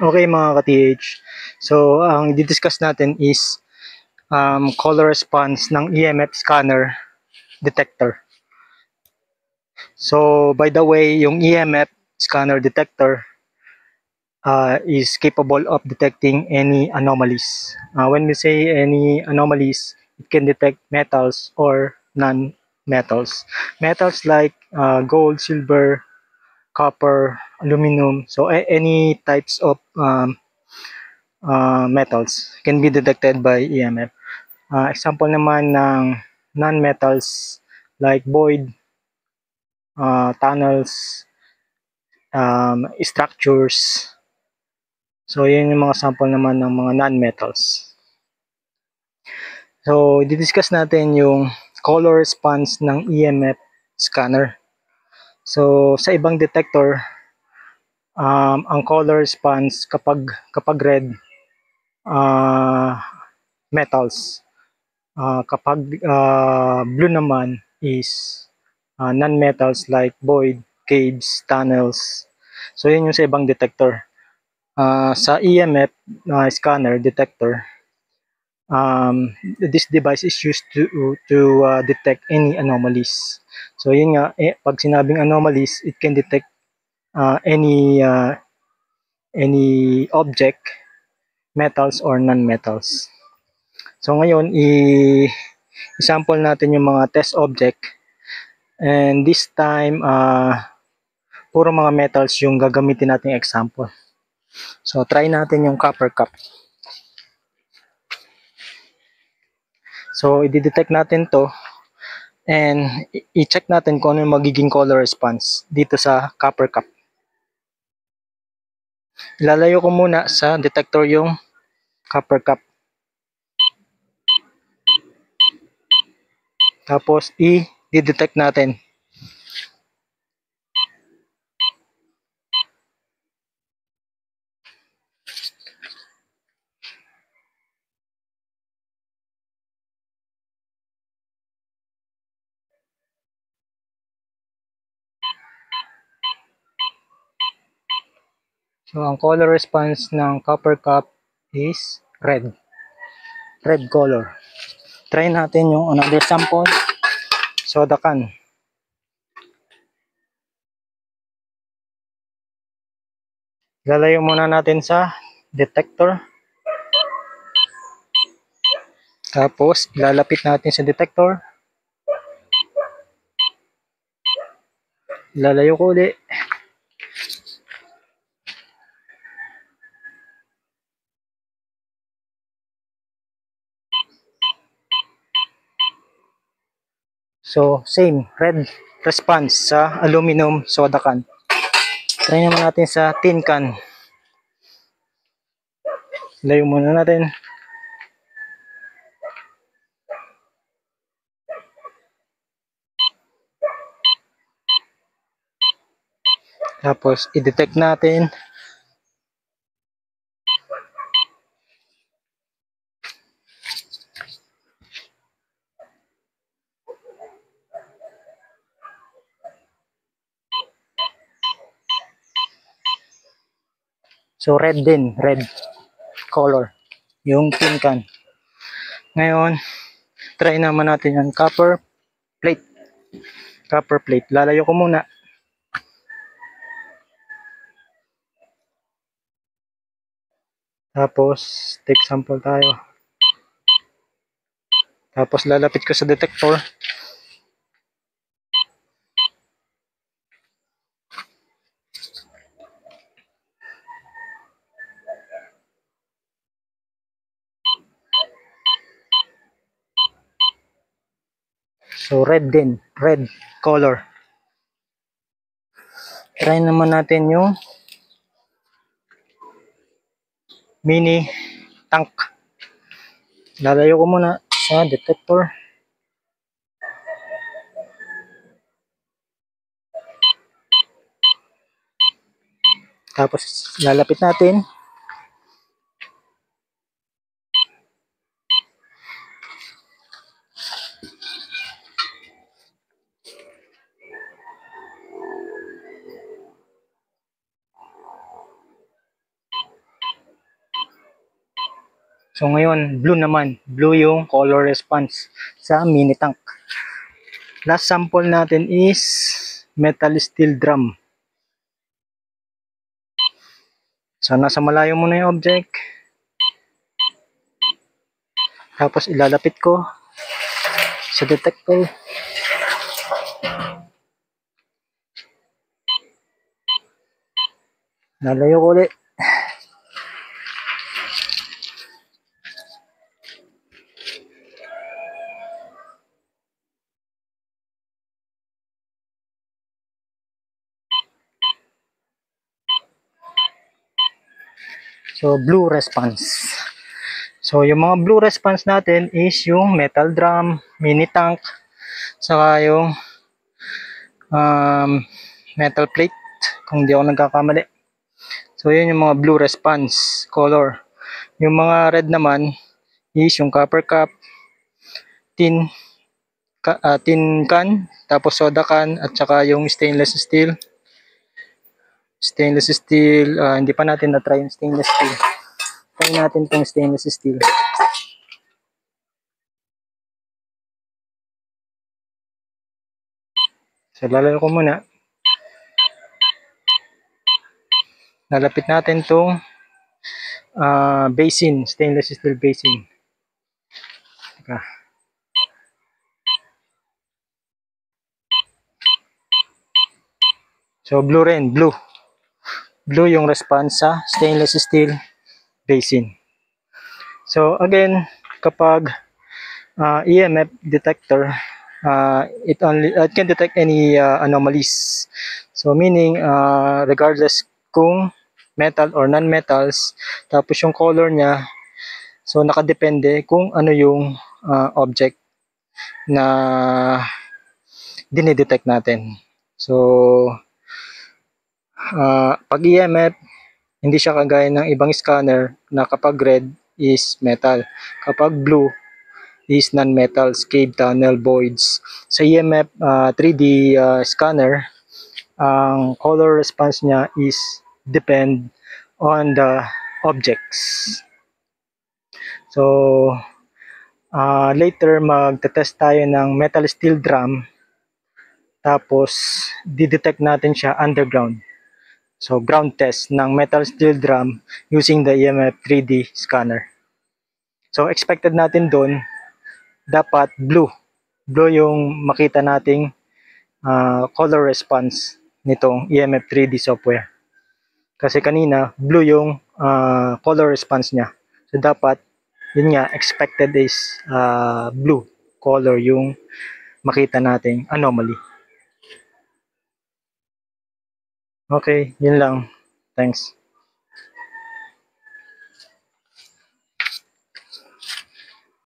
Okay mga ka-TH, so ang i-discuss natin is color response ng EMF scanner detector. So by the way, yung EMF scanner detector is capable of detecting any anomalies. When we say any anomalies, it can detect metals or non-metals. Metals like gold, silver, copper, aluminum, so any types of metals can be detected by EMF. Example naman ng non-metals like void, tunnels, structures. So, yun yung mga sample naman ng mga non-metals. So, i-discuss natin yung color response ng EMF scanner. So, sa ibang detector, ang color response kapag red, metals. Kapag blue naman is non-metals like void, caves, tunnels. So yun yung sa ibang detector. Sa EMF scanner detector, this device is used to detect any anomalies. So yun nga, pag sinabing anomalies, it can detect any object, metals or non-metals. So ngayon, i-sample natin yung mga test object. And this time, puro mga metals yung gagamitin nating example. So, try natin yung copper cup. So, i-detect natin to and i-check natin kung ano yung magiging color response dito sa copper cup. Ilalayo ko muna sa detector yung copper cup. Tapos, i-detect natin. So, ang color response ng copper cup is red. Red color. Try natin yung another sample. Soda can. Lalayo muna natin sa detector. Tapos, ilalapit natin sa detector. Lalayo ko ulit. So, same. Red response sa aluminum soda can. Try naman natin sa tin can. Layo muna natin. Tapos, i-detect natin. So, red din. Red color. Yung tin can. Ngayon, try naman natin yung copper plate. Copper plate. Lalayo ko muna. Tapos, take sample tayo. Tapos, lalapit ko sa detector. So, red din. Red color. Try naman natin yung mini tank. Lalayo ko muna sa detector. Tapos, lalapit natin. So ngayon, blue naman. Blue yung color response sa mini tank. Last sample natin is metal steel drum. So nasa malayo muna yung object. Tapos ilalapit ko sa detector. Lalayo ko ulit. So blue response. So yung mga blue response natin is yung metal drum, mini tank, saka yung metal plate kung di ako nagkakamali. So yun yung mga blue response color. Yung mga red naman is yung copper cup, tin can, tapos soda can, at saka yung stainless steel. Stainless steel, hindi pa natin na-try yung stainless steel. Try natin tong stainless steel. So lalaro ko muna. Lalapit natin tong basin, stainless steel basin. Teka. So blue rin, blue. Blue yung response sa stainless steel basin. So again, kapag EMF detector, it can detect any anomalies. So meaning regardless kung metal or non-metals, tapos yung color niya, so nakadepende kung ano yung object na dinidetect natin. So pag EMF, hindi siya kagaya ng ibang scanner na kapag red is metal, kapag blue is non-metals, cave tunnel, voids. Sa EMF 3D scanner, ang color response niya is depend on the objects. So later magte-test tayo ng metal steel drum, tapos didetect natin siya underground. So ground test ng metal steel drum using the EMF 3D scanner. So expected natin doon dapat blue. Blue yung makita nating color response nitong EMF 3D software. Kasi kanina blue yung color response niya. So dapat yun nga expected is blue color yung makita nating anomaly. Okay, yun lang. Thanks.